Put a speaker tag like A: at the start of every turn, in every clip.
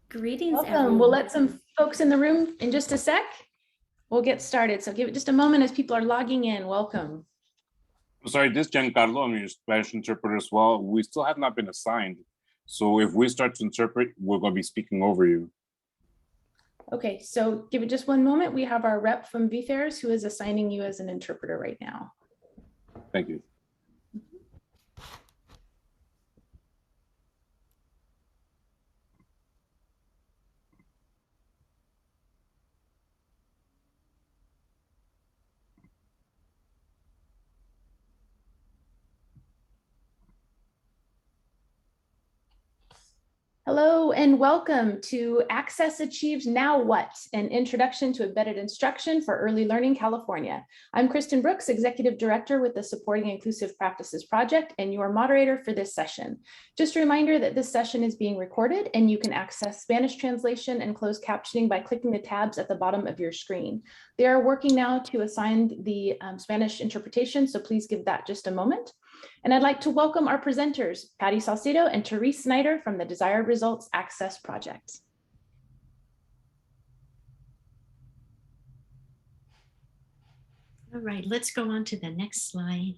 A: Greetings,
B: Welcome.
A: everyone.
B: We'll let some folks in the room in just a sec. We'll get started. So give it just a moment as people are logging in. Welcome.
C: Sorry, this is Giancarlo. I'm your Spanish interpreter as well. We still have not been assigned. So if we start to interpret, we're going to be speaking over you.
B: Okay, so give it just one moment. We have our rep from VFairs who is assigning you as an interpreter right now.
C: Thank you.
B: Hello and welcome to Access Achieves Now What? An Introduction to Embedded Instruction for Early Learning California. I'm Kristen Brooks, Executive Director with the Supporting Inclusive Practices Project and your moderator for this session. Just a reminder that this session is being recorded and you can access Spanish translation and closed captioning by clicking the tabs at the bottom of your screen. They are working now to assign the Spanish interpretation, so please give that just a moment. And I'd like to welcome our presenters, Patty Salcedo and Therese Snyder from the Desired Results Access Project.
A: All right, let's go on to the next slide.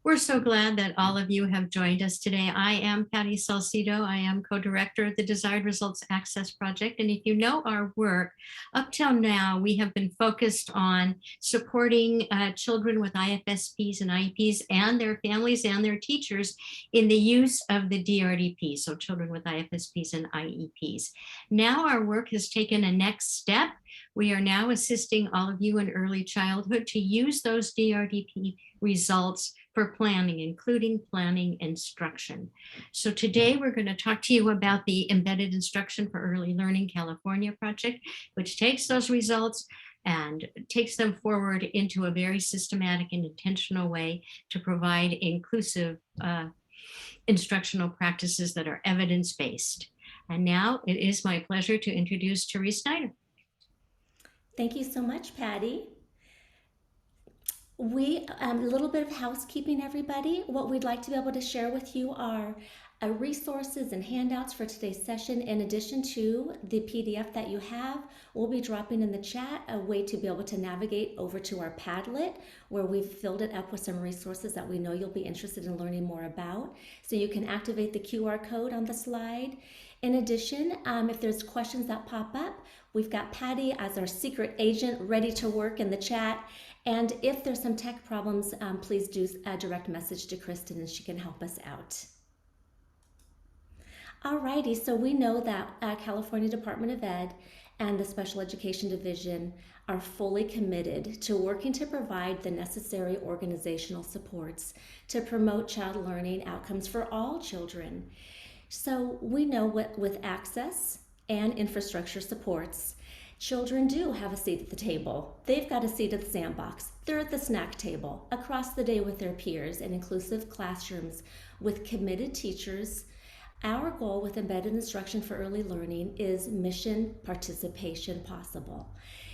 A: We're so glad that all of you have joined us today. I am Patty Salcedo. I am co-director of the Desired Results Access Project. And if you know our work, up till now, we have been focused on supporting children with IFSPs and IEPs and their families and their teachers in the use of the DRDP, so children with IFSPs and IEPs. Now our work has taken a next step. We are now assisting all of you in early childhood to use those DRDP results for planning, including planning instruction. So today we're going to talk to you about the Embedded Instruction for Early Learning California project, which takes those results and takes them forward into a very systematic and intentional way to provide inclusive instructional practices that are evidence-based. And now it is my pleasure to introduce Therese Snyder.
D: Thank you so much, Patty. A little bit of housekeeping, everybody. What we'd like to be able to share with you are resources and handouts for today's session. In addition to the PDF that you have, we'll be dropping in the chat a way to be able to navigate over to our Padlet, where we've filled it up with some resources that we know you'll be interested in learning more about. So you can activate the QR code on the slide. In addition, if there's questions that pop up, we've got Patty as our secret agent ready to work in the chat. And if there's some tech problems, please do a direct message to Kristen and she can help us out. Alrighty, so we know that California Department of Ed and the Special Education Division are fully committed to working to provide the necessary organizational supports to promote child learning outcomes for all children. So we know with access and infrastructure supports, children do have a seat at the table. They've got a seat at the sandbox. They're at the snack table, across the day with their peers in inclusive classrooms with committed teachers. Our goal with Embedded Instruction for Early Learning is mission participation possible.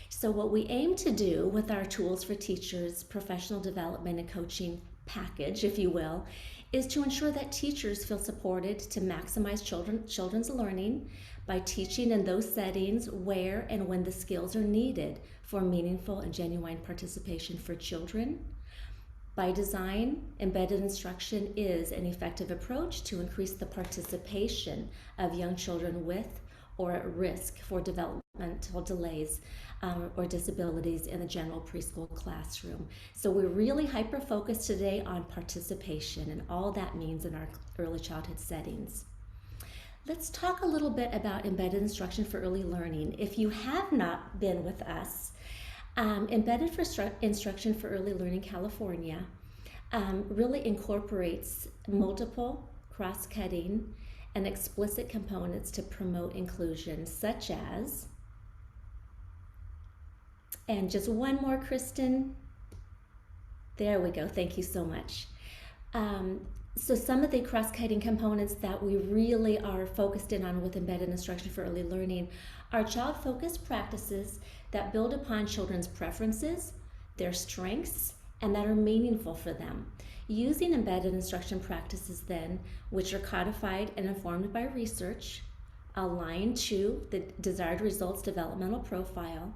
D: So what we aim to do with our Tools for Teachers, professional development and coaching package, if you will, is to ensure that teachers feel supported to maximize children's learning by teaching in those settings where and when the skills are needed for meaningful and genuine participation for children. By design, embedded instruction is an effective approach to increase the participation of young children with or at risk for developmental delays or disabilities in the general preschool classroom. So we're really hyper-focused today on participation and all that means in our early childhood settings. Let's talk a little bit about embedded instruction for early learning. If you have not been with us, Embedded Instruction for Early Learning California really incorporates multiple cross-cutting and explicit components to promote inclusion, such as, and just one more, Kristen. There we go, thank you so much. So some of the cross-cutting components that we really are focused in on with Embedded Instruction for Early Learning are child-focused practices that build upon children's preferences, their strengths, and that are meaningful for them. Using embedded instruction practices then, which are codified and informed by research, aligned to the desired results developmental profile,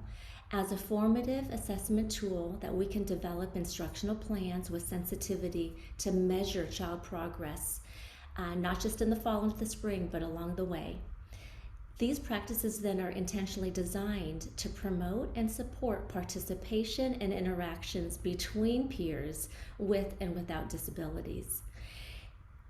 D: as a formative assessment tool that we can develop instructional plans with sensitivity to measure child progress, not just in the fall and the spring, but along the way. These practices then are intentionally designed to promote and support participation and interactions between peers with and without disabilities.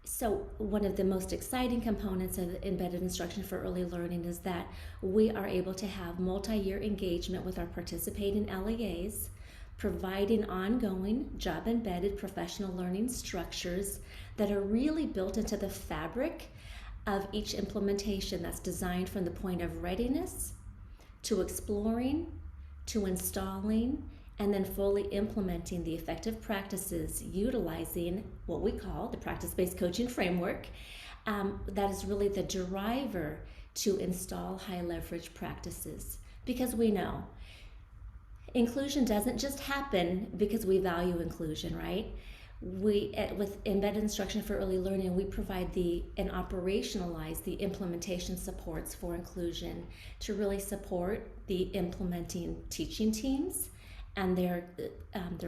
D: So one of the most exciting components of embedded instruction for early learning is that we are able to have multi-year engagement with our participating LEAs, providing ongoing job-embedded professional learning structures that are really built into the fabric of each implementation that's designed from the point of readiness to exploring, to installing, and then fully implementing the effective practices utilizing what we call the practice-based coaching framework. That is really the driver to install high leverage practices, because we know inclusion doesn't just happen because we value inclusion, right? With embedded instruction for early learning, we provide and operationalize the implementation supports for inclusion to really support the implementing teaching teams and their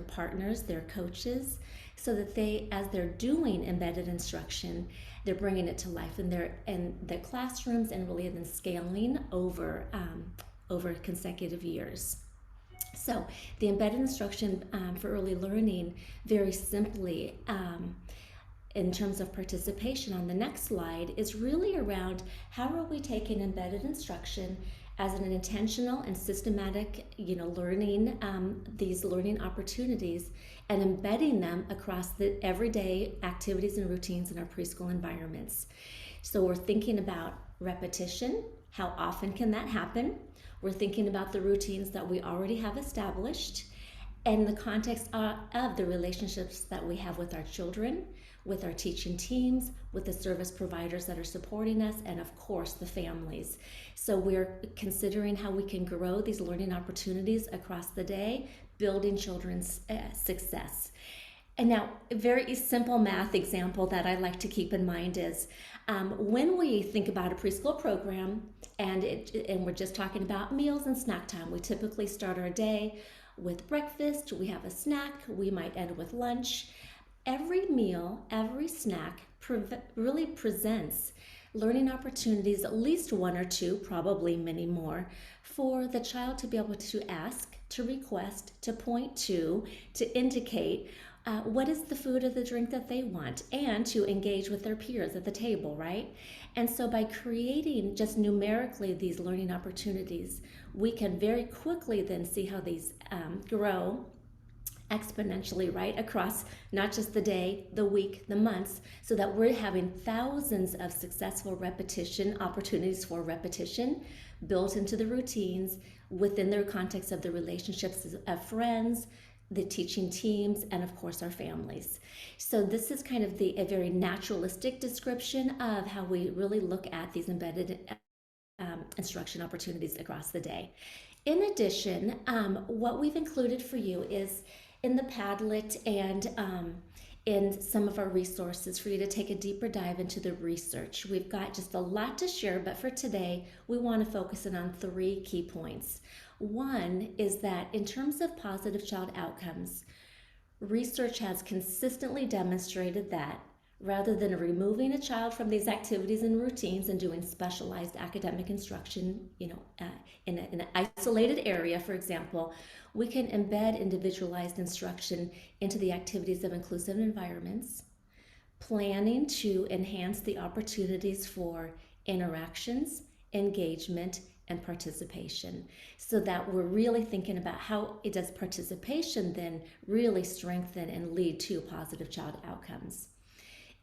D: partners, their coaches, so that they, as they're doing embedded instruction, they're bringing it to life in their classrooms and really then scaling over consecutive years. So the embedded instruction for early learning, very simply, in terms of participation on the next slide, is really around how are we taking embedded instruction as an intentional and systematic, learning, these learning opportunities, and embedding them across the everyday activities and routines in our preschool environments. So we're thinking about repetition. How often can that happen? We're thinking about the routines that we already have established and the context of the relationships that we have with our children, with our teaching teams, with the service providers that are supporting us, and of course the families. So we're considering how we can grow these learning opportunities across the day, building children's success. And now, a very simple math example that I like to keep in mind is when we think about a preschool program and we're just talking about meals and snack time, we typically start our day with breakfast, we have a snack, we might end with lunch. Every meal, every snack really presents learning opportunities, at least one or two, probably many more, for the child to be able to ask, to request, to point to indicate what is the food or the drink that they want, and to engage with their peers at the table, right? And so by creating just numerically these learning opportunities, we can very quickly then see how these grow exponentially, right, across not just the day, the week, the months, so that we're having thousands of successful repetition opportunities for repetition built into the routines within their context of the relationships of friends, the teaching teams, and of course our families. So this is kind of a very naturalistic description of how we really look at these embedded instruction opportunities across the day. In addition, what we've included for you is in the Padlet and in some of our resources for you to take a deeper dive into the research. We've got just a lot to share, but for today, we want to focus in on 3 key points. One is that in terms of positive child outcomes, research has consistently demonstrated that rather than removing a child from these activities and routines and doing specialized academic instruction, in an isolated area, for example, we can embed individualized instruction into the activities of inclusive environments, planning to enhance the opportunities for interactions, engagement, and participation, so that we're really thinking about how it does participation then really strengthen and lead to positive child outcomes.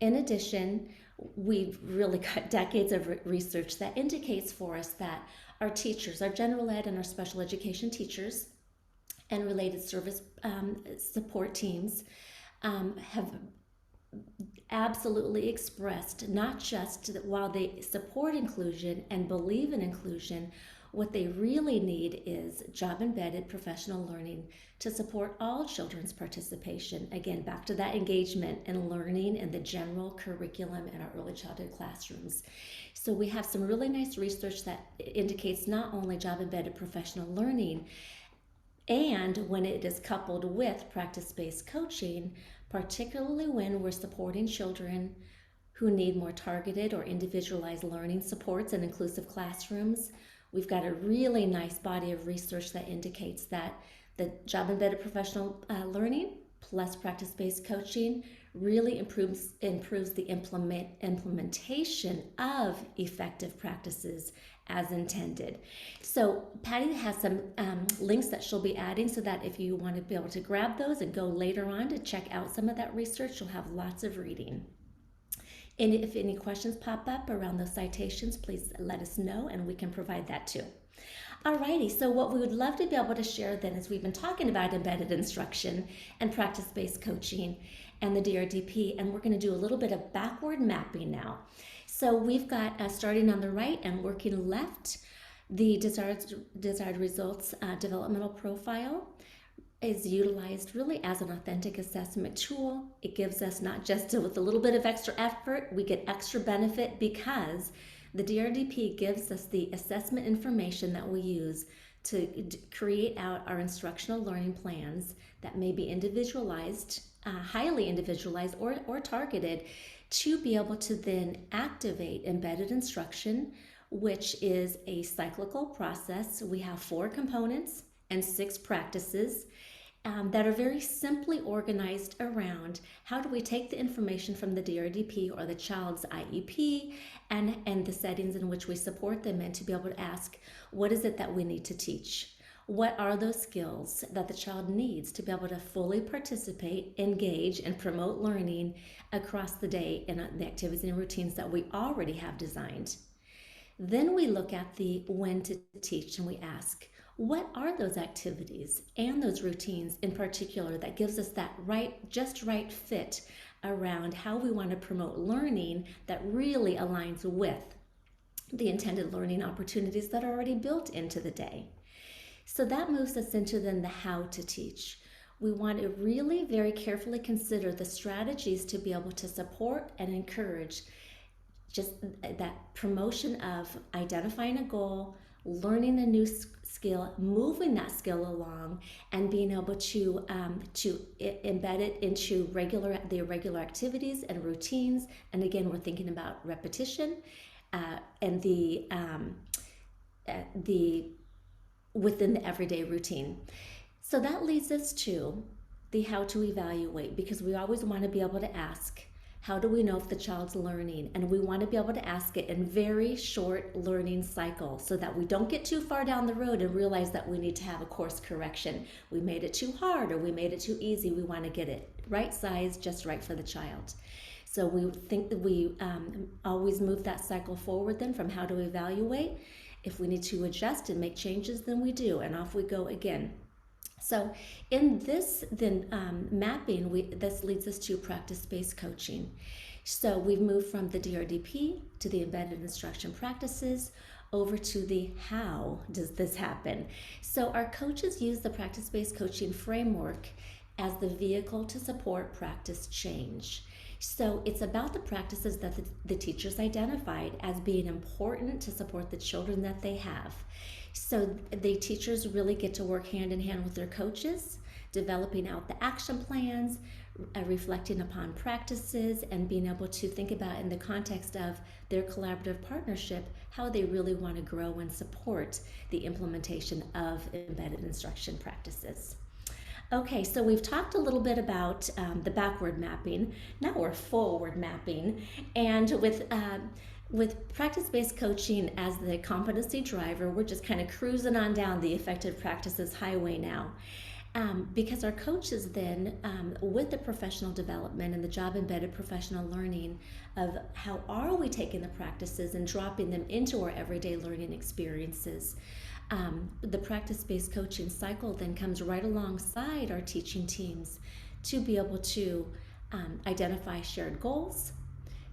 D: In addition, we've really got decades of research that indicates for us that our teachers, our general ed and our special education teachers and related service support teams have absolutely expressed not just that while they support inclusion and believe in inclusion, What they really need is job-embedded professional learning to support all children's participation. Again, back to that engagement and learning in the general curriculum in our early childhood classrooms. So we have some really nice research that indicates not only job-embedded professional learning, and when it is coupled with practice-based coaching, particularly when we're supporting children who need more targeted or individualized learning supports and inclusive classrooms, we've got a really nice body of research that indicates that the job-embedded professional learning plus practice-based coaching really improves the implementation of effective practices as intended. So Patty has some links that she'll be adding so that if you want to be able to grab those and go later on to check out some of that research, you'll have lots of reading. And if any questions pop up around those citations, please let us know and we can provide that too. Alrighty, so what we would love to be able to share then is we've been talking about embedded instruction and practice-based coaching and the DRDP, and we're going to do a little bit of backward mapping now. So we've got, starting on the right and working left, the desired results developmental profile is utilized really as an authentic assessment tool. It gives us not just with a little bit of extra effort, we get extra benefit because the DRDP gives us the assessment information that we use to create out our instructional learning plans that may be individualized, highly individualized or targeted to be able to then activate embedded instruction, which is a cyclical process. We have 4 components and 6 practices that are very simply organized around how do we take the information from the DRDP or the child's IEP and the settings in which we support them in to be able to ask, what is it that we need to teach? What are those skills that the child needs to be able to fully participate, engage, and promote learning across the day in the activities and routines that we already have designed? Then we look at the when to teach and we ask, what are those activities and those routines in particular that gives us that just right fit around how we want to promote learning that really aligns with the intended learning opportunities that are already built into the day? So that moves us into then the how to teach. We want to really very carefully consider the strategies to be able to support and encourage just that promotion of identifying a goal, learning a new skill, moving that skill along, and being able to embed it into the regular activities and routines. And again, we're thinking about repetition and the within the everyday routine. So that leads us to the how to evaluate, because we always want to be able to ask, how do we know if the child's learning? And we want to be able to ask it in very short learning cycles so that we don't get too far down the road and realize that we need to have a course correction. We made it too hard or we made it too easy. We want to get it right size, just right for the child. So we think that we always move that cycle forward then from how to evaluate. If we need to adjust and make changes, then we do, and off we go again. So in this then mapping, this leads us to practice-based coaching. So we've moved from the DRDP to the embedded instruction practices over to the how does this happen. So our coaches use the practice-based coaching framework as the vehicle to support practice change. So it's about the practices that the teachers identified as being important to support the children that they have. So the teachers really get to work hand in hand with their coaches, developing out the action plans, reflecting upon practices, and being able to think about in the context of their collaborative partnership, how they really want to grow and support the implementation of embedded instruction practices. Okay, so we've talked a little bit about the backward mapping. Now we're forward mapping, and with practice-based coaching as the competency driver, we're just kind of cruising on down the effective practices highway now. Because our coaches then, with the professional development and the job-embedded professional learning of how are we taking the practices and dropping them into our everyday learning experiences, the practice-based coaching cycle then comes right alongside our teaching teams to be able to identify shared goals,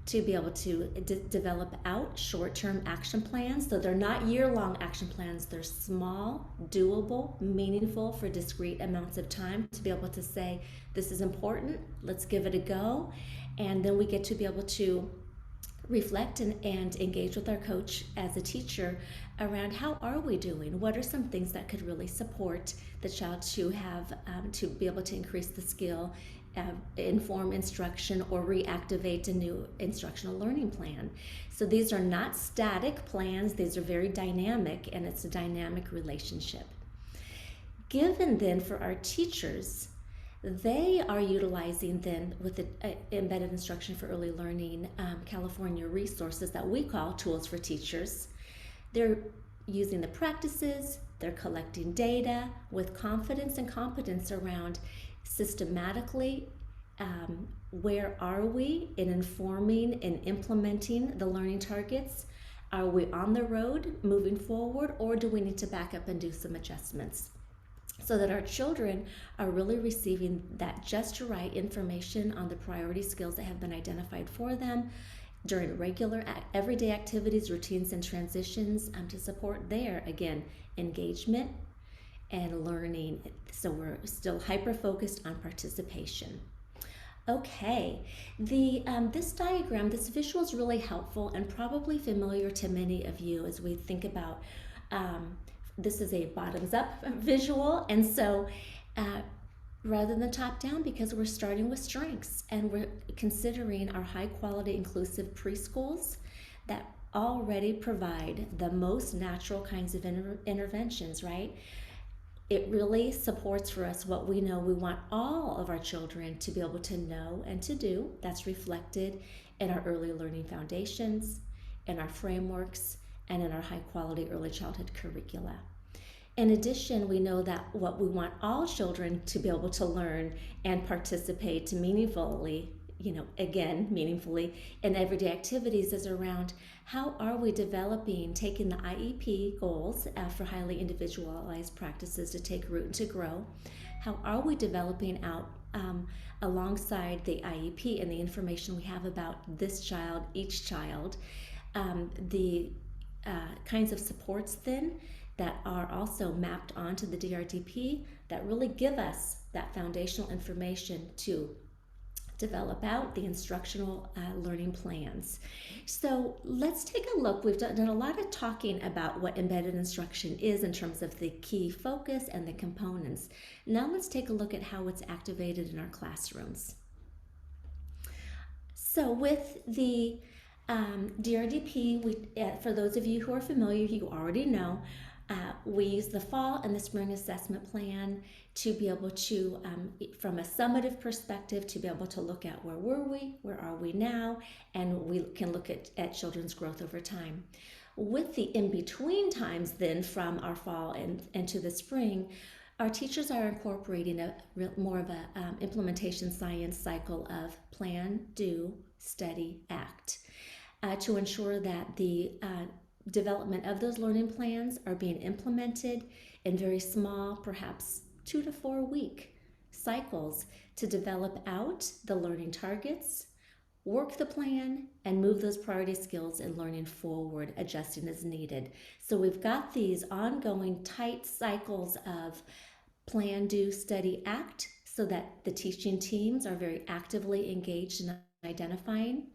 D: to be able to develop out short-term action plans. So they're not year-long action plans. They're small, doable, meaningful for discrete amounts of time to be able to say, this is important, let's give it a go. And then we get to be able to reflect and engage with our coach as a teacher around how are we doing? What are some things that could really support the child to have, to be able to increase the skill, inform instruction, or reactivate a new instructional learning plan. So these are not static plans, these are very dynamic, and it's a dynamic relationship. Given then for our teachers, they are utilizing then with the embedded instruction for early learning California resources that we call tools for teachers. They're using the practices, they're collecting data with confidence and competence around systematically where are we in informing and implementing the learning targets? Are we on the road moving forward, or do we need to back up and do some adjustments? So that our children are really receiving that just right information on the priority skills that have been identified for them during regular everyday activities, routines, and transitions to support their, again, engagement and learning. So we're still hyper-focused on participation. Okay, this diagram, this visual is really helpful and probably familiar to many of you as we think about this is a bottoms-up visual, and so rather than top-down, because we're starting with strengths and we're considering our high-quality inclusive preschools that already provide the most natural kinds of interventions, right? It really supports for us what we know we want all of our children to be able to know and to do. That's reflected in our early learning foundations, in our frameworks, and in our high-quality early childhood curricula. In addition, we know that what we want all children to be able to learn and participate meaningfully, meaningfully in everyday activities is around how are we developing, taking the IEP goals for highly individualized practices to take root and to grow. How are we developing out alongside the IEP and the information we have about this child, each child, the kinds of supports then that are also mapped onto the DRDP that really give us that foundational information to develop out the instructional learning plans. So let's take a look. We've done a lot of talking about what embedded instruction is in terms of the key focus and the components. Now let's take a look at how it's activated in our classrooms. So with the DRDP, for those of you who are familiar, you already know, we use the fall and the spring assessment plan to be able to, from a summative perspective, to be able to look at where were we, where are we now, and we can look at children's growth over time. With the in-between times then from our fall and to the spring, our teachers are incorporating more of a implementation science cycle of plan, do, study, act to ensure that the development of those learning plans are being implemented in very small, perhaps 2 to 4 week cycles to develop out the learning targets, work the plan, and move those priority skills in learning forward, adjusting as needed. So we've got these ongoing tight cycles of plan, do, study, act, so that the teaching teams are very actively engaged in identifying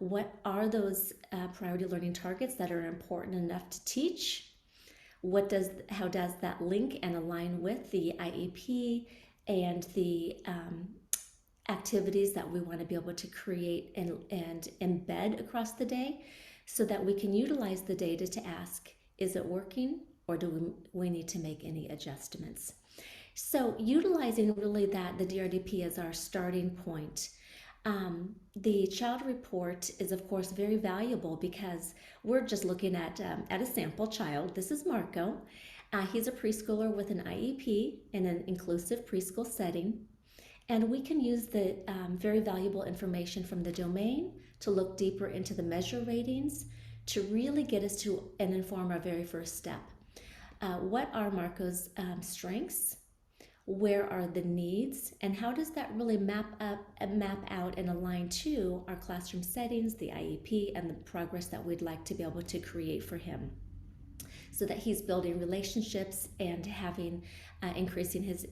D: what are those priority learning targets that are important enough to teach? How does that link and align with the IEP and the activities that we want to be able to create and embed across the day, so that we can utilize the data to ask, is it working, or do we need to make any adjustments? So utilizing really that, the DRDP as our starting point. The child report is of course very valuable because we're just looking at a sample child. This is Marco. He's a preschooler with an IEP in an inclusive preschool setting. And we can use the very valuable information from the domain to look deeper into the measure ratings to really get us to and inform our very first step. What are Marco's strengths? where are the needs, and how does that really map out and align to our classroom settings, the IEP, and the progress that we'd like to be able to create for him, so that he's building relationships and having increasing his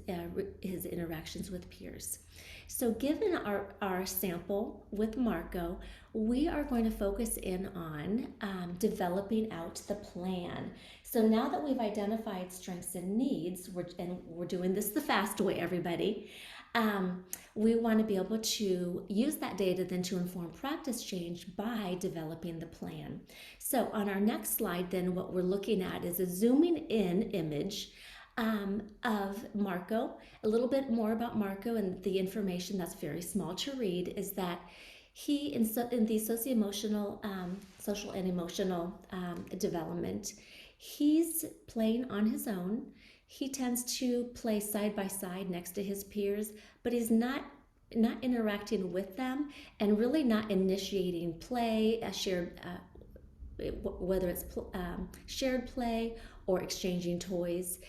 D: interactions with peers. So given our sample with Marco, we are going to focus in on developing out the plan. So now that we've identified strengths and needs, we're doing this the fast way, everybody, we want to be able to use that data then to inform practice change by developing the plan. So on our next slide, then what we're looking at is a zooming in image of Marco. A little bit more about Marco, and the information that's very small to read is that he, in the social and emotional development, he's playing on his own. He tends to play side by side next to his peers, but he's not interacting with them and really not initiating play, whether it's shared play or exchanging toys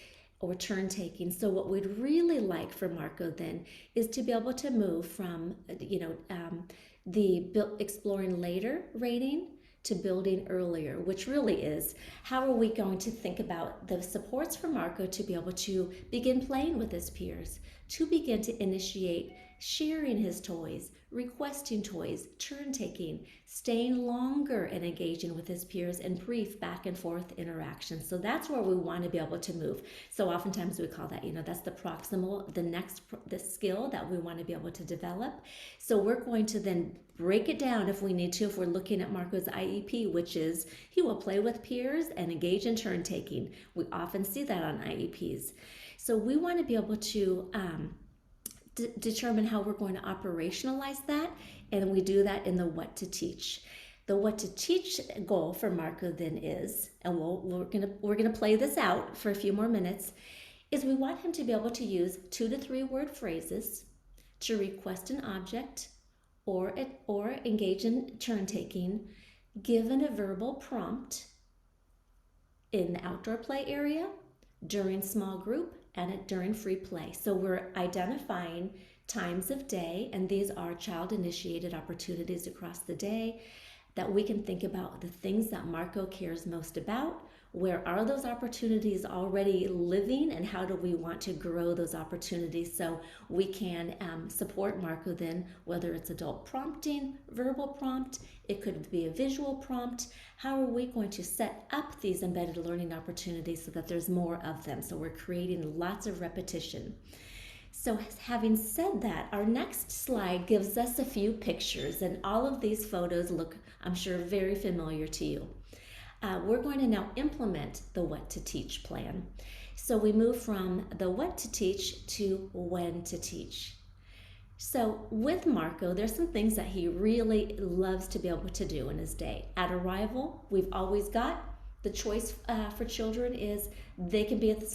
D: or turn taking. So what we'd really like for Marco then is to be able to move from the exploring later rating to building earlier, which really is how are we going to think about the supports for Marco to be able to begin playing with his peers, to begin to initiate sharing his toys, requesting toys, turn taking, staying longer and engaging with his peers, and brief back and forth interactions. So that's where we want to be able to move. So oftentimes we call that, that's the proximal, the skill that we want to be able to develop. So we're going to then break it down if we need to, if we're looking at Marco's IEP, which is he will play with peers and engage in turn taking. We often see that on IEPs. So we want to be able to determine how we're going to operationalize that, and we do that in the what to teach. The what to teach goal for Marco then is, and we're gonna play this out for a few more minutes, is we want him to be able to use 2 to 3 word phrases to request an object or engage in turn taking, given a verbal prompt in the outdoor play area, during small group, and during free play. So we're identifying times of day, and these are child-initiated opportunities across the day that we can think about the things that Marco cares most about. Where are those opportunities already living, and how do we want to grow those opportunities so we can support Marco then, whether it's adult prompting, verbal prompt, it could be a visual prompt. How are we going to set up these embedded learning opportunities so that there's more of them? So we're creating lots of repetition. So having said that, our next slide gives us a few pictures, and all of these photos look, I'm sure, very familiar to you. We're going to now implement the what to teach plan. So we move from the what to teach to when to teach. So with Marco, there's some things that he really loves to be able to do in his day. At arrival, we've always got the choice for children is they can be at the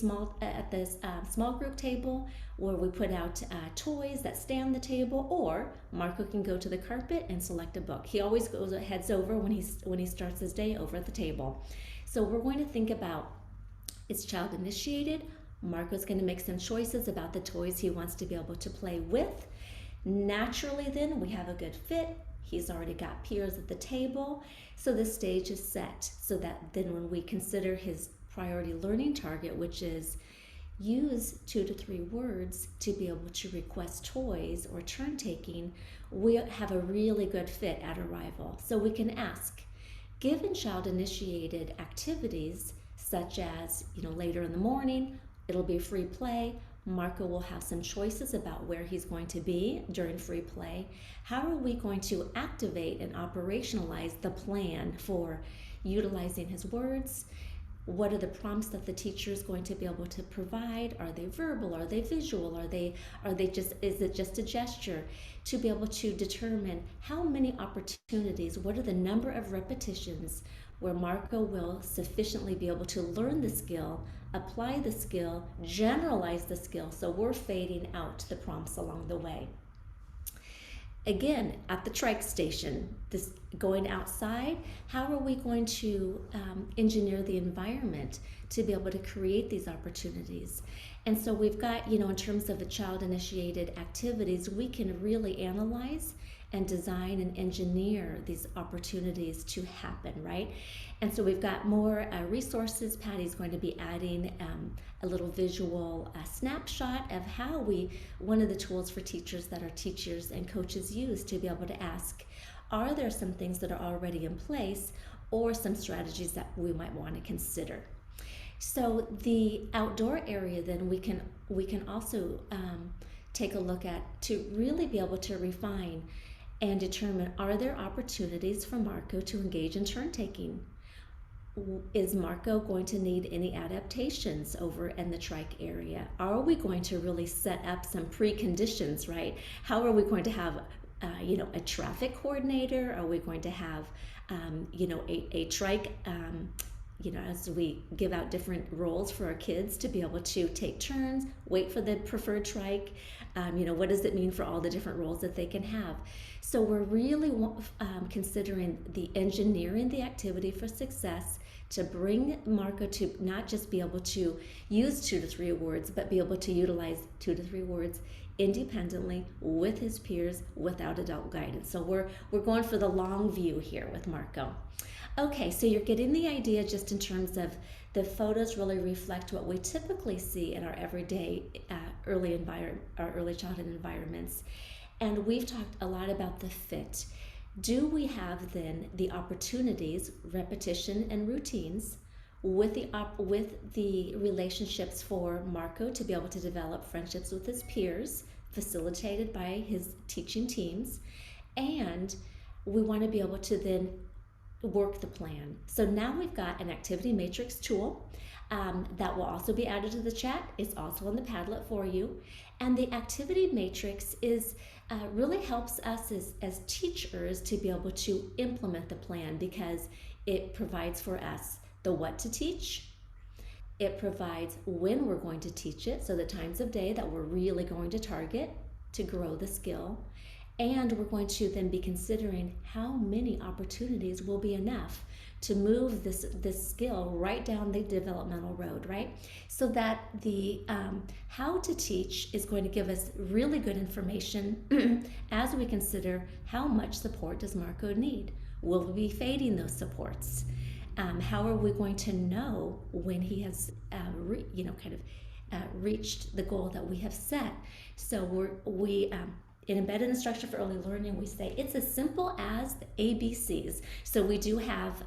D: small group table, where we put out toys that stay on the table, or Marco can go to the carpet and select a book. He always heads over when he starts his day over at the table. So we're going to think about, it's child initiated. Marco's going to make some choices about the toys he wants to be able to play with. Naturally then, we have a good fit. He's already got peers at the table. So the stage is set so that then when we consider his priority learning target, which is use 2 to 3 words to be able to request toys or turn taking, we have a really good fit at arrival. So we can ask, given child initiated activities such as, later in the morning, it'll be free play. Marco will have some choices about where he's going to be during free play. How are we going to activate and operationalize the plan for utilizing his words? What are the prompts that the teacher is going to be able to provide? Are they verbal? Are they visual? Is it just a gesture? To be able to determine how many opportunities, what are the number of repetitions where Marco will sufficiently be able to learn the skill, apply the skill, generalize the skill, so we're fading out the prompts along the way. again, at the trike station, this going outside, how are we going to engineer the environment to be able to create these opportunities? And so we've got, in terms of the child-initiated activities, we can really analyze and design and engineer these opportunities to happen, right? And so we've got more resources. Patty's going to be adding a little visual snapshot of how one of the tools for teachers that our teachers and coaches use to be able to ask, are there some things that are already in place or some strategies that we might want to consider? So the outdoor area, then we can also take a look at to really be able to refine and determine, are there opportunities for Marco to engage in turn taking? Is Marco going to need any adaptations over in the trike area? Are we going to really set up some preconditions, right? How are we going to have a traffic coordinator? Are we going to have a trike as we give out different roles for our kids to be able to take turns, wait for the preferred trike, what does it mean for all the different roles that they can have? So we're really considering the engineering the activity for success to bring Marco to not just be able to use 2 to 3 words, but be able to utilize 2 to 3 words independently with his peers without adult guidance. So we're going for the long view here with Marco. Okay, so you're getting the idea just in terms of the photos really reflect what we typically see in our everyday early childhood environments. And we've talked a lot about the fit. Do we have then the opportunities, repetition and routines, with the relationships for Marco to be able to develop friendships with his peers, facilitated by his teaching teams, and we want to be able to then work the plan. So now we've got an activity matrix tool that will also be added to the chat. It's also on the Padlet for you. And the activity matrix really helps us as teachers to be able to implement the plan, because it provides for us the what to teach. It provides when we're going to teach it, so the times of day that we're really going to target to grow the skill. And we're going to then be considering how many opportunities will be enough to move this skill right down the developmental road, right? So that the how to teach is going to give us really good information as we consider how much support does Marco need. Will we be fading those supports? How are we going to know when he has reached the goal that we have set? So in embedded instruction for early learning, we say it's as simple as the ABCs. So we do have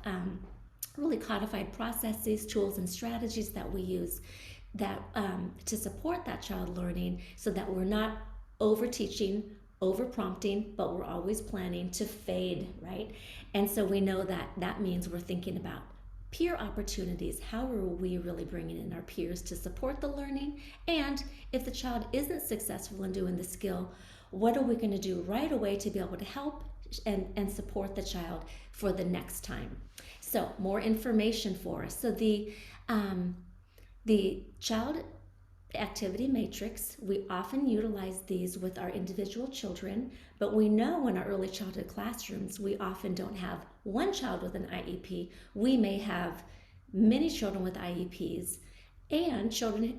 D: really codified processes, tools, and strategies that we use that to support that child learning, so that we're not over teaching, over prompting, but we're always planning to fade, right? And so we know that means we're thinking about peer opportunities. How are we really bringing in our peers to support the learning? And if the child isn't successful in doing the skill, what are we going to do right away to be able to help and support the child for the next time? So more information for us. So the child activity matrix, we often utilize these with our individual children, but we know in our early childhood classrooms, we often don't have one child with an IEP. We may have many children with IEPs, and children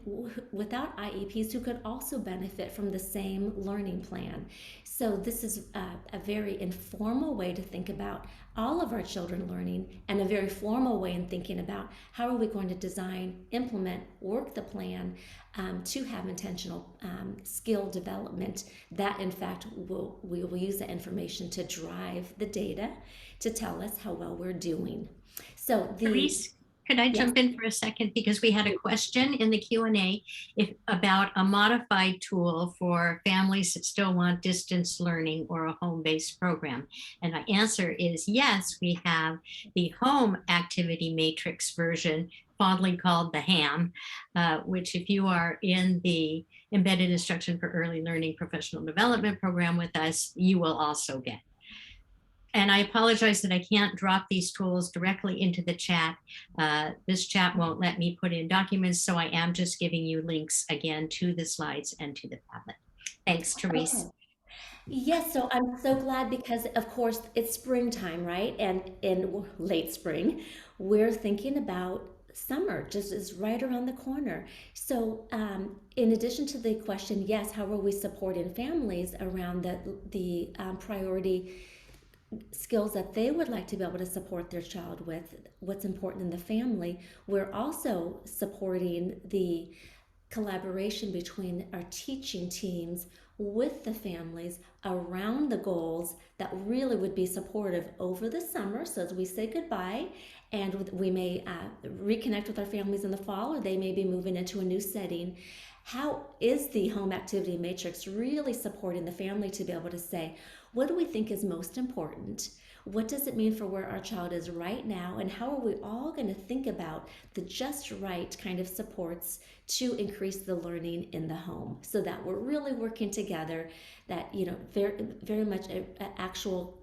D: without IEPs who could also benefit from the same learning plan. So this is a very informal way to think about all of our children learning, and a very formal way in thinking about how are we going to design, implement, work the plan to have intentional skill development that in fact we will use that information to drive the data to tell us how well we're doing. So
A: Therese, could I jump in for a second? Because we had a question in the Q&A about a modified tool for families that still want distance learning or a home-based program. And my answer is yes, we have the home activity matrix version, fondly called the HAM, which if you are in the Embedded Instruction for Early Learning Professional Development program with us, you will also get. And I apologize that I can't drop these tools directly into the chat. This chat won't let me put in documents, so I am just giving you links again to the slides and to the tablet. Thanks, Therese.
D: Okay. Yes, so I'm so glad because of course it's springtime, right? And in late spring, we're thinking about summer just is right around the corner. So, in addition to the question, yes, how are we supporting families around the priority skills that they would like to be able to support their child with, what's important in the family, we're also supporting the collaboration between our teaching teams with the families around the goals that really would be supportive over the summer. So as we say goodbye, and we may reconnect with our families in the fall, or they may be moving into a new setting. How is the home activity matrix really supporting the family to be able to say, what do we think is most important? What does it mean for where our child is right now? And how are we all going to think about the just right kind of supports to increase the learning in the home so that we're really working together, that, very much an actual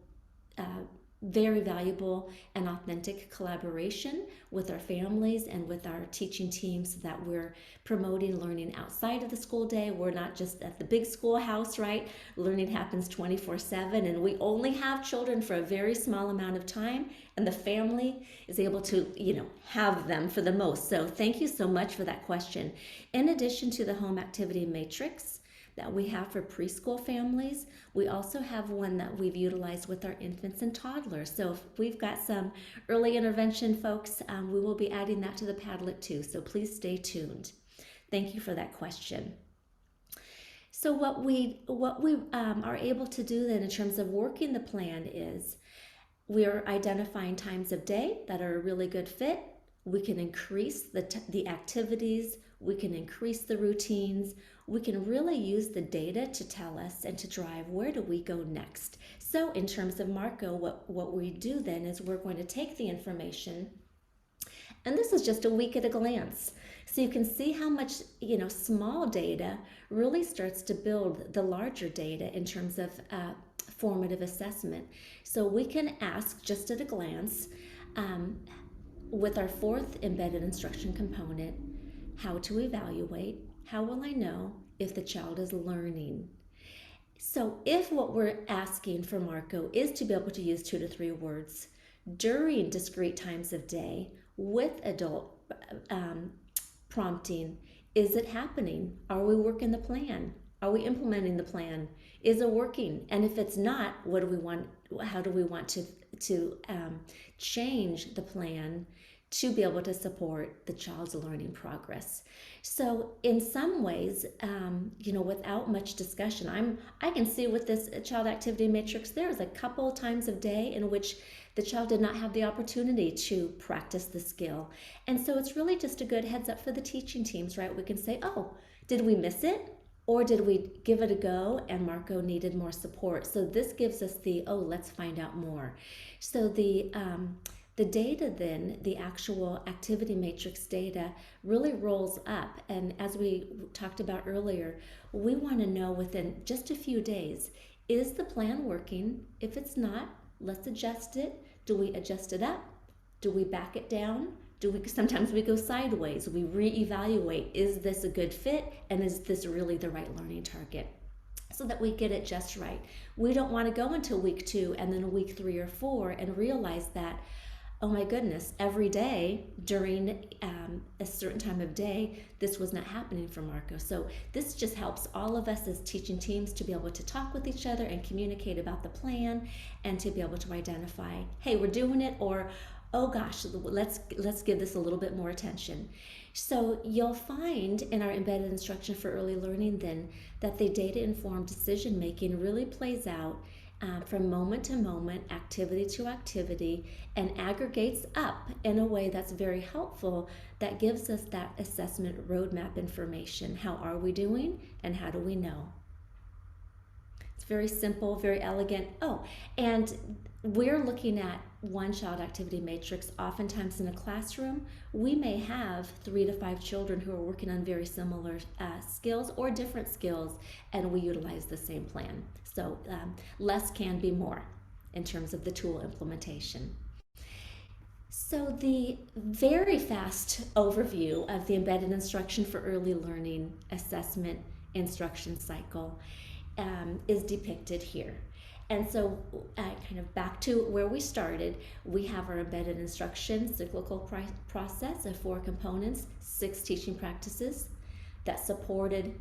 D: uh, very valuable and authentic collaboration with our families and with our teaching teams, so that we're promoting learning outside of the school day. We're not just at the big schoolhouse, right? Learning happens 24/7, and we only have children for a very small amount of time, and the family is able to, have them for the most. So thank you so much for that question. In addition to the home activity matrix that we have for preschool families, we also have one that we've utilized with our infants and toddlers. So if we've got some early intervention folks, we will be adding that to the Padlet too. So please stay tuned. Thank you for that question. So what we are able to do then in terms of working the plan is we are identifying times of day that are a really good fit. We can increase the activities, we can increase the routines, we can really use the data to tell us and to drive where do we go next. So in terms of Marco, what we do then is we're going to take the information, and this is just a week at a glance. So you can see how much, small data really starts to build the larger data in terms of formative assessment. So we can ask just at a glance, with our fourth embedded instruction component, how to evaluate, how will I know if the child is learning? So if what we're asking for Marco is to be able to use 2 to 3 words during discrete times of day with adult prompting, is it happening? Are we working the plan? Are we implementing the plan? Is it working? And if it's not, what do we want? How do we want to change the plan to be able to support the child's learning progress? So in some ways, without much discussion, I can see with this child activity matrix, there's a couple times of day in which the child did not have the opportunity to practice the skill. And so it's really just a good heads up for the teaching teams, right? We can say, oh, did we miss it? Or did we give it a go and Marco needed more support? So this gives us let's find out more. So the data then, the actual activity matrix data, really rolls up. And as we talked about earlier, we want to know within just a few days, is the plan working? If it's not, let's adjust it. Do we adjust it up? Do we back it down? Sometimes we go sideways. We reevaluate, is this a good fit? And is this really the right learning target? So that we get it just right. We don't want to go until week 2 and then week 3 or 4 and realize that, oh my goodness, every day during a certain time of day, this was not happening for Marco. So this just helps all of us as teaching teams to be able to talk with each other and communicate about the plan, and to be able to identify, hey, we're doing it, or oh gosh, let's give this a little bit more attention. So you'll find in our embedded instruction for early learning then that the data-informed decision making really plays out from moment to moment, activity to activity, and aggregates up in a way that's very helpful, that gives us that assessment roadmap information. How are we doing, and how do we know? It's very simple, very elegant. Oh, and we're looking at one child activity matrix. Oftentimes in a classroom, we may have 3 to 5 children who are working on very similar skills or different skills, and we utilize the same plan. So less can be more in terms of the tool implementation. So the very fast overview of the embedded instruction for early learning assessment instruction cycle is depicted here. And so kind of back to where we started, we have our embedded instruction cyclical process of 4 components, 6 teaching practices that's supported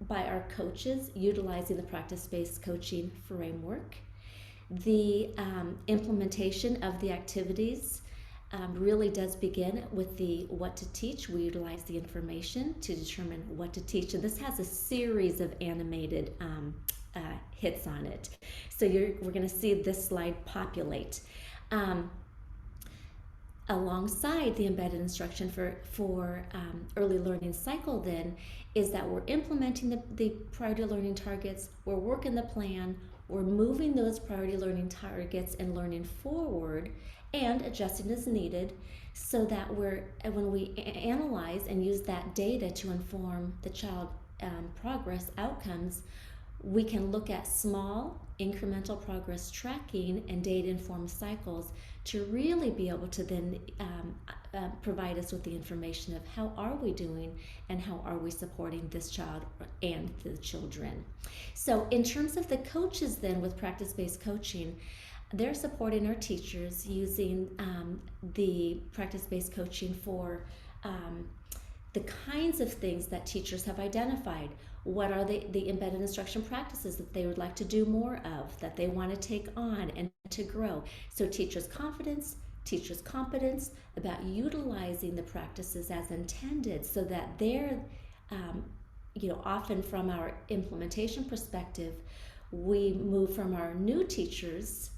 D: by our coaches utilizing the practice-based coaching framework. The implementation of the activities really does begin with the what to teach. We utilize the information to determine what to teach, and this has a series of animated hits on it. So we're going to see this slide populate. Alongside the embedded instruction for early learning cycle then is that we're implementing the priority learning targets, we're working the plan, we're moving those priority learning targets and learning forward and adjusting as needed, so that when we analyze and use that data to inform the child progress outcomes, we can look at small incremental progress tracking and data-informed cycles to really be able to then provide us with the information of how are we doing and how are we supporting this child and the children. So in terms of the coaches then with practice-based coaching, they're supporting our teachers using the practice-based coaching for the kinds of things that teachers have identified. What are the embedded instruction practices that they would like to do more of, that they want to take on and to grow? So teachers' confidence, teachers' competence about utilizing the practices as intended, so that they're, often from our implementation perspective, we move from our new teachers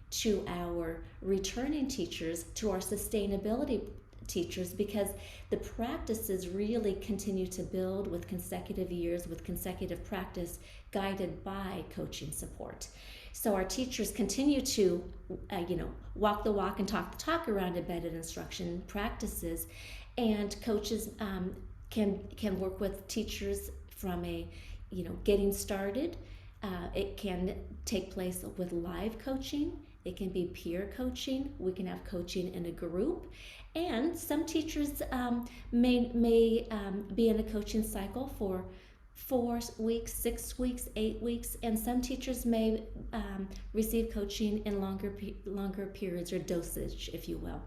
D: to our returning teachers to our sustainability teachers, because the practices really continue to build with consecutive years, with consecutive practice, guided by coaching support. So our teachers continue to, walk the walk and talk the talk around embedded instruction practices, and coaches can work with teachers from getting started. It can take place with live coaching. It can be peer coaching. We can have coaching in a group. And some teachers may be in a coaching cycle for 4 weeks, 6 weeks, 8 weeks, and some teachers may receive coaching in longer periods or dosage, if you will.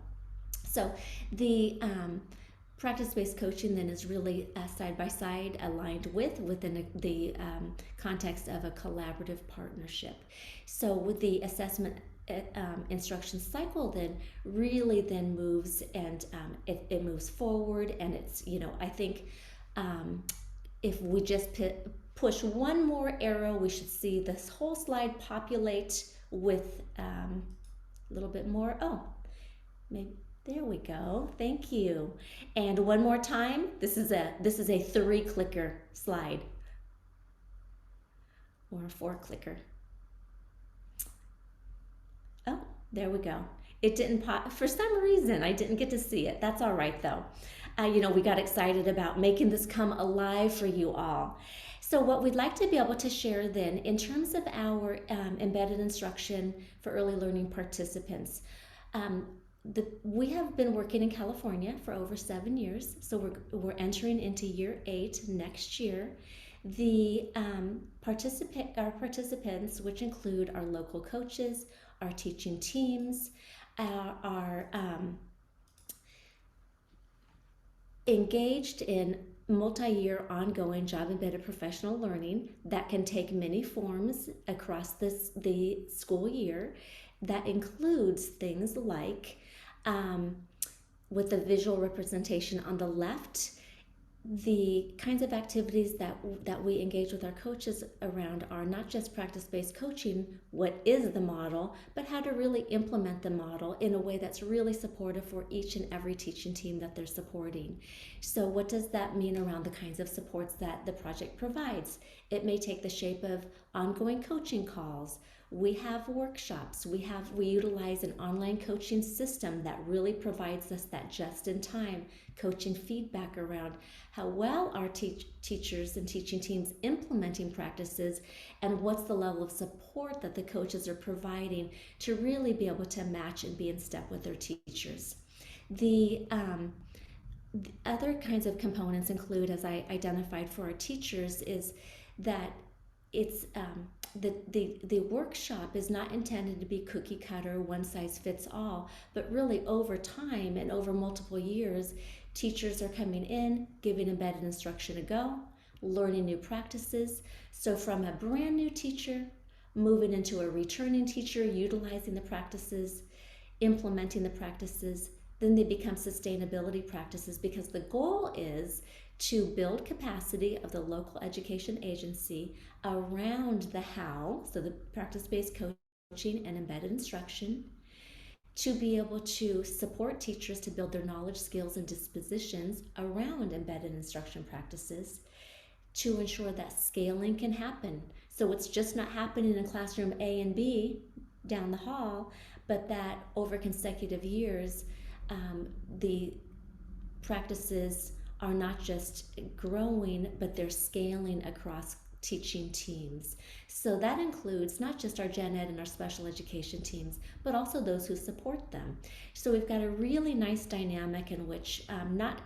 D: So the practice-based coaching then is really side by side aligned within the context of a collaborative partnership. So with the assessment instruction cycle then really then moves, and it moves forward, and it's I think if we just push one more arrow, we should see this whole slide populate with a little bit more. Oh, maybe there we go. Thank you. And one more time. This is a 3-clicker slide or a 4-clicker. Oh, there we go. It didn't pop for some reason. I didn't get to see it. That's all right though. We got excited about making this come alive for you all. So what we'd like to be able to share then in terms of our embedded instruction for early learning participants, we have been working in California for over 7 years. So we're entering into year 8 next year. Our participants, which include our local coaches, our teaching teams, are engaged in multi-year ongoing job-embedded professional learning that can take many forms across the school year. That includes things like, with the visual representation on the left, the kinds of activities that we engage with our coaches around are not just practice-based coaching, what is the model, but how to really implement the model in a way that's really supportive for each and every teaching team that they're supporting. So what does that mean around the kinds of supports that the project provides? It may take the shape of ongoing coaching calls. We have workshops. We utilize an online coaching system that really provides us that just-in-time coaching feedback around how well our teachers and teaching teams implementing practices, and what's the level of support that the coaches are providing to really be able to match and be in step with their teachers. The other kinds of components include, as I identified for our teachers, is that it's the workshop is not intended to be cookie cutter, one size fits all, but really over time and over multiple years, teachers are coming in, giving embedded instruction a go, learning new practices. So from a brand new teacher moving into a returning teacher, utilizing the practices, implementing the practices, then they become sustainability practices, because the goal is to build capacity of the local education agency around the how, so the practice-based coaching and embedded instruction, to be able to support teachers to build their knowledge, skills, and dispositions around embedded instruction practices, to ensure that scaling can happen. So it's just not happening in classroom A and B down the hall, but that over consecutive years, the practices are not just growing, but they're scaling across teaching teams. So that includes not just our gen ed and our special education teams, but also those who support them. So we've got a really nice dynamic in which that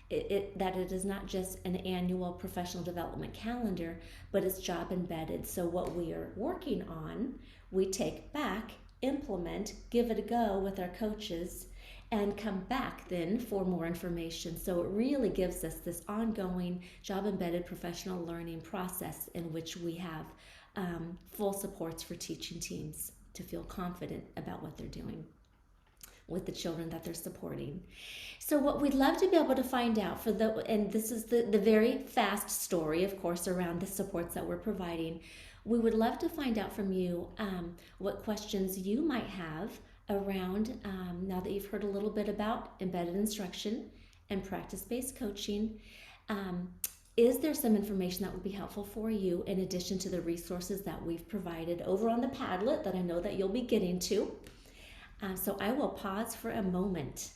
D: it is not just an annual professional development calendar, but it's job embedded. So what we are working on, we take back, implement, give it a go with our coaches, and come back then for more information. So it really gives us this ongoing job embedded professional learning process in which we have full supports for teaching teams to feel confident about what they're doing with the children that they're supporting. So what we'd love to be able to find out and this is the very fast story, of course, around the supports that we're providing. We would love to find out from you what questions you might have around, now that you've heard a little bit about embedded instruction and practice-based coaching. Is there some information that would be helpful for you in addition to the resources that we've provided over on the Padlet that I know that you'll be getting to? So I will pause for a moment.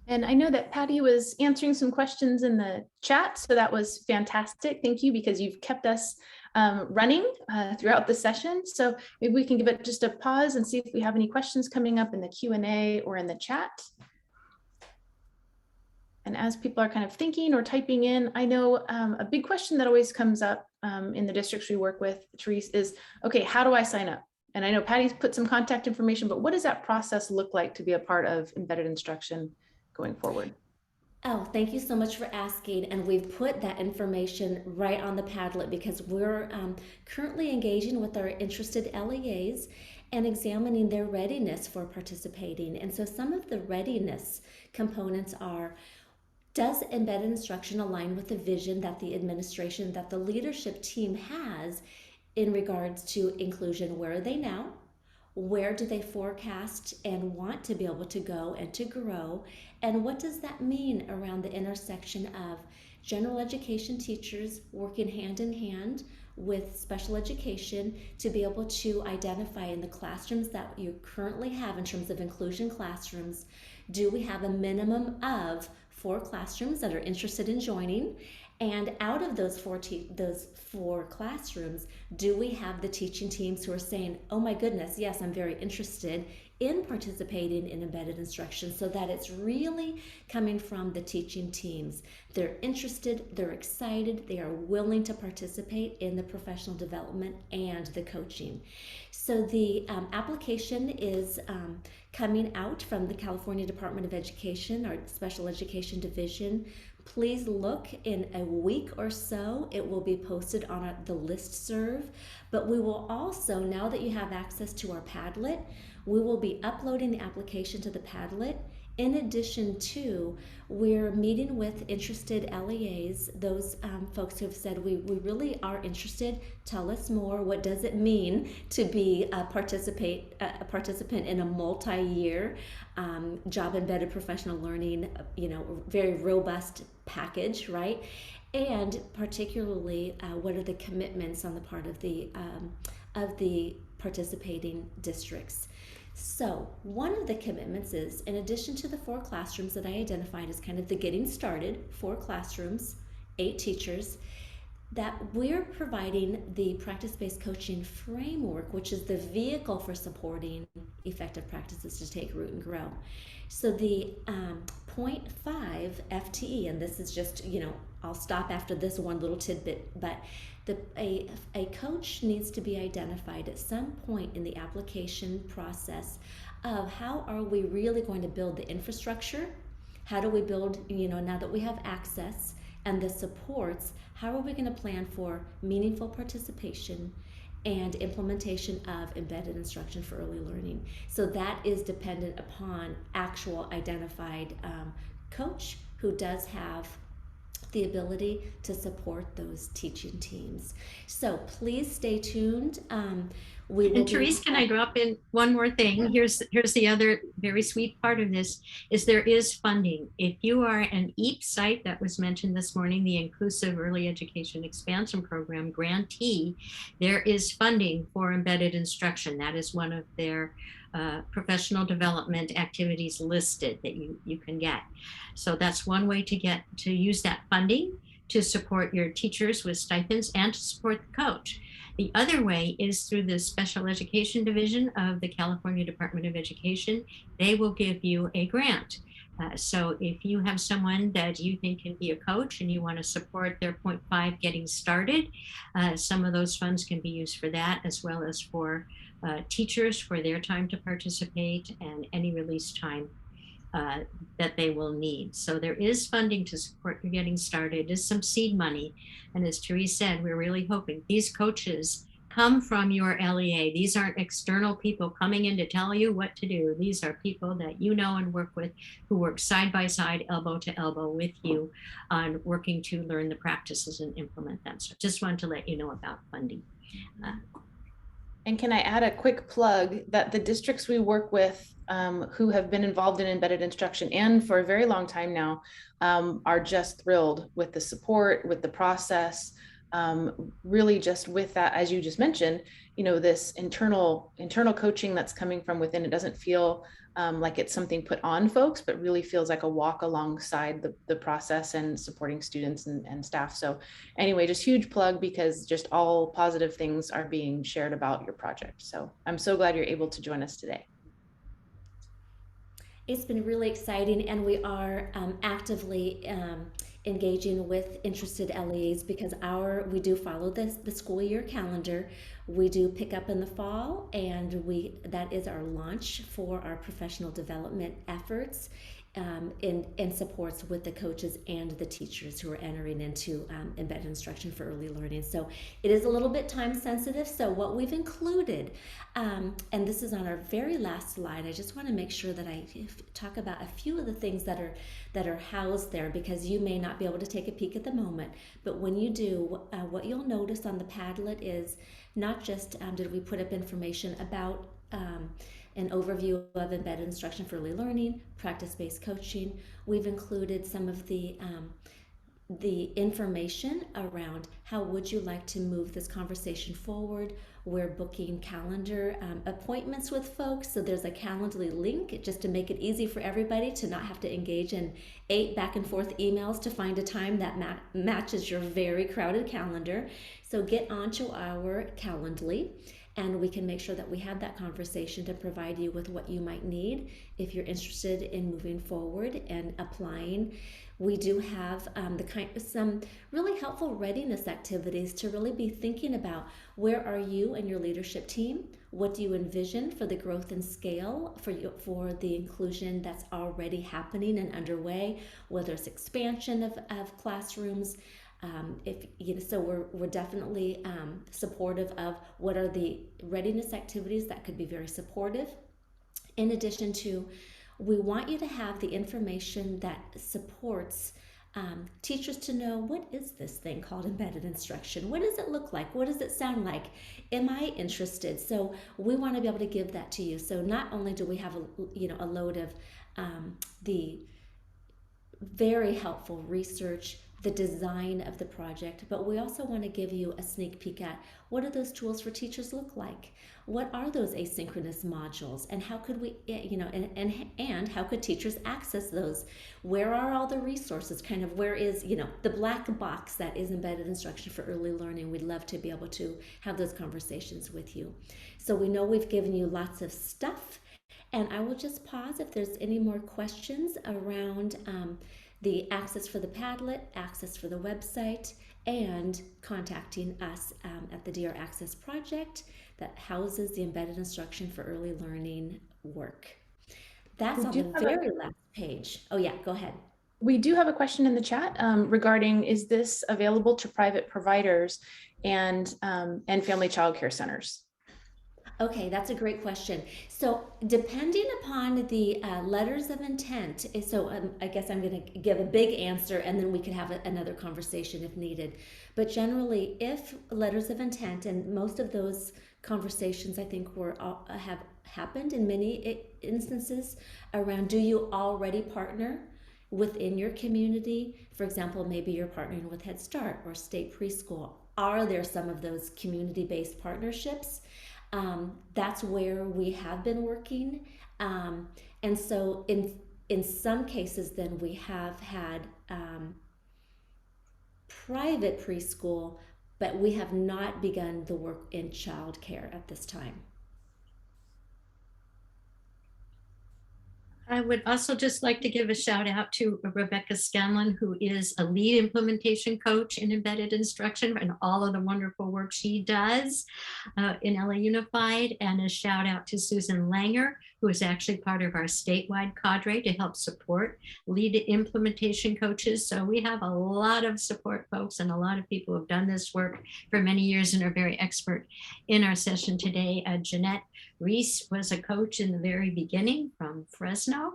B: And I know that Patty was answering some questions in the chat, so that was fantastic. Thank you, because you've kept us running throughout the session. So maybe we can give it just a pause and see if we have any questions coming up in the Q&A or in the chat. And as people are kind of thinking or typing in, I know a big question that always comes up in the districts we work with, Therese, is, okay, how do I sign up? And I know Patty's put some contact information, but what does that process look like to be a part of embedded instruction going forward?
D: Oh, thank you so much for asking. And we've put that information right on the Padlet, because we're currently engaging with our interested LEAs and examining their readiness for participating. And so some of the readiness components are, does embedded instruction align with the vision that the administration, that the leadership team has in regards to inclusion? Where are they now? Where do they forecast and want to be able to go and to grow? And what does that mean around the intersection of general education teachers working hand in hand with special education to be able to identify in the classrooms that you currently have in terms of inclusion classrooms, do we have a minimum of 4 classrooms that are interested in joining? And out of those four classrooms, do we have the teaching teams who are saying, oh my goodness, yes, I'm very interested in participating in embedded instruction, so that it's really coming from the teaching teams. They're interested, they're excited, they are willing to participate in the professional development and the coaching. So the application is coming out from the California Department of Education, our Special Education Division. Please look in a week or so. It will be posted on the listserv, but we will also, now that you have access to our Padlet, we will be uploading the application to the Padlet. In addition to, we're meeting with interested LEAs, those folks who have said, we really are interested, tell us more. What does it mean to be a participant in a multi-year job embedded professional learning, very robust package, right? And particularly, what are the commitments on the part of the participating districts? So one of the commitments is, in addition to the 4 classrooms that I identified as kind of the getting started, 4 classrooms, 8 teachers, that we're providing the practice-based coaching framework, which is the vehicle for supporting effective practices to take root and grow. So the 0.5 FTE, and this is just, I'll stop after this one little tidbit, but a coach needs to be identified at some point in the application process of how are we really going to build the infrastructure. How do we build, now that we have access and the supports, how are we going to plan for meaningful participation and implementation of embedded instruction for early learning? So that is dependent upon actual identified coach who does have the ability to support those teaching teams. So please stay tuned. We will
A: And Therese, can I drop in one more thing? Here's the other very sweet part of this is there is funding. If you are an IEP site that was mentioned this morning, the Inclusive Early Education Expansion Program grantee, there is funding for embedded instruction. That is one of their professional development activities listed that you can get. So that's one way to use that funding to support your teachers with stipends and to support the coach. The other way is through the Special Education Division of the California Department of Education. They will give you a grant. So if you have someone that you think can be a coach and you want to support their 0.5 getting started, some of those funds can be used for that, as well as for teachers for their time to participate and any release time that they will need. So there is funding to support you getting started. There's some seed money. And as Therese said, we're really hoping these coaches come from your LEA. These aren't external people coming in to tell you what to do. These are people that you know and work with, who work side by side, elbow to elbow with you on working to learn the practices and implement them. So just wanted to let you know about funding.
B: And can I add a quick plug that the districts we work with who have been involved in embedded instruction and for a very long time now are just thrilled with the support, with the process, really just with that, as you just mentioned, this internal coaching that's coming from within. It doesn't feel like it's something put on folks, but really feels like a walk alongside the process and supporting students and staff. So anyway, just huge plug, because just all positive things are being shared about your project. So I'm so glad you're able to join us today.
D: It's been really exciting, and we are actively engaging with interested LEAs because we do follow the school year calendar. We do pick up in the fall, and that is our launch for our professional development efforts in supports with the coaches and the teachers who are entering into embedded instruction for early learning. So it is a little bit time sensitive. So what we've included, and this is on our very last slide, I just want to make sure that I talk about a few of the things that are housed there, because you may not be able to take a peek at the moment. But when you do, what you'll notice on the Padlet is not just did we put up information about an overview of embedded instruction for early learning, practice-based coaching. We've included some of the information around how would you like to move this conversation forward. We're booking calendar appointments with folks, so there's a Calendly link just to make it easy for everybody to not have to engage in 8 back and forth emails to find a time that matches your very crowded calendar. So get onto our Calendly, and we can make sure that we have that conversation to provide you with what you might need if you're interested in moving forward and applying. We do have some really helpful readiness activities to really be thinking about where are you and your leadership team? What do you envision for the growth and scale for the inclusion that's already happening and underway, whether it's expansion of classrooms. So we're definitely supportive of what are the readiness activities that could be very supportive. In addition to, we want you to have the information that supports teachers to know, what is this thing called embedded instruction? What does it look like? What does it sound like? Am I interested? So we want to be able to give that to you. So not only do we have a load of the very helpful research, the design of the project, but we also want to give you a sneak peek at what do those tools for teachers look like? What are those asynchronous modules, and how could we, and how could teachers access those? Where are all the resources? Kind of where is, the black box that is embedded instruction for early learning? We'd love to be able to have those conversations with you. So we know we've given you lots of stuff, and I will just pause if there's any more questions around the access for the Padlet, access for the website, and contacting us at the DR Access Project that houses the embedded instruction for early learning work. That's on the very last page. Oh yeah, go ahead.
B: We do have a question in the chat regarding, is this available to private providers and family child care centers?
D: Okay, that's a great question. So depending upon the letters of intent, I guess I'm going to give a big answer and then we could have another conversation if needed. But generally, if letters of intent, and most of those conversations I think have happened in many instances around, do you already partner within your community? For example, maybe you're partnering with Head Start or State Preschool. Are there some of those community-based partnerships? That's where we have been working. And so in some cases, then we have had private preschool, but we have not begun the work in childcare at this time.
A: I would also just like to give a shout out to Rebecca Scanlon, who is a lead implementation coach in embedded instruction, and all of the wonderful work she does in LA Unified, and a shout out to Susan Langer, who is actually part of our statewide cadre to help support lead implementation coaches. So we have a lot of support folks and a lot of people who have done this work for many years and are very expert in our session today. Jeanette Reese was a coach in the very beginning from Fresno.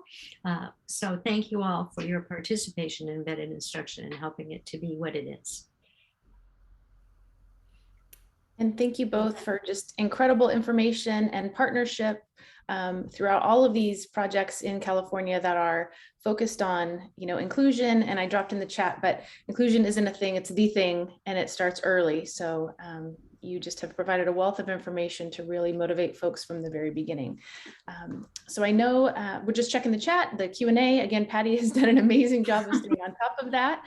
A: So thank you all for your participation in embedded instruction and helping it to be what it is.
B: And thank you both for just incredible information and partnership throughout all of these projects in California that are focused on, inclusion. And I dropped in the chat, but inclusion isn't a thing, it's the thing, and it starts early. So you just have provided a wealth of information to really motivate folks from the very beginning. So I know we're just checking the chat, the Q&A. Again, Patty has done an amazing job of staying on top of that.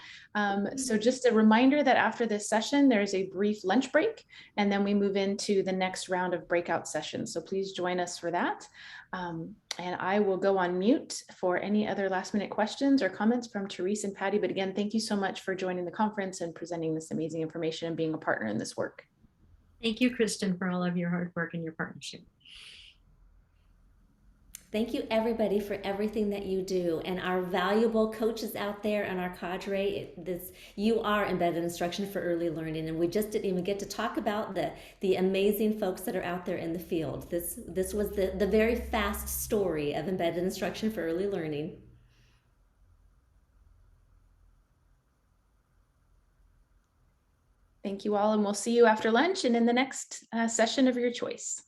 B: So just a reminder that after this session, there's a brief lunch break, and then we move into the next round of breakout sessions. So please join us for that. And I will go on mute for any other last minute questions or comments from Therese and Patty. But again, thank you so much for joining the conference and presenting this amazing information and being a partner in this work.
A: Thank you, Kristen, for all of your hard work and your partnership.
D: Thank you, everybody, for everything that you do. And our valuable coaches out there and our cadre, you are embedded instruction for early learning. And we just didn't even get to talk about the amazing folks that are out there in the field. This was the very fast story of embedded instruction for early learning.
B: Thank you all, and we'll see you after lunch and in the next session of your choice.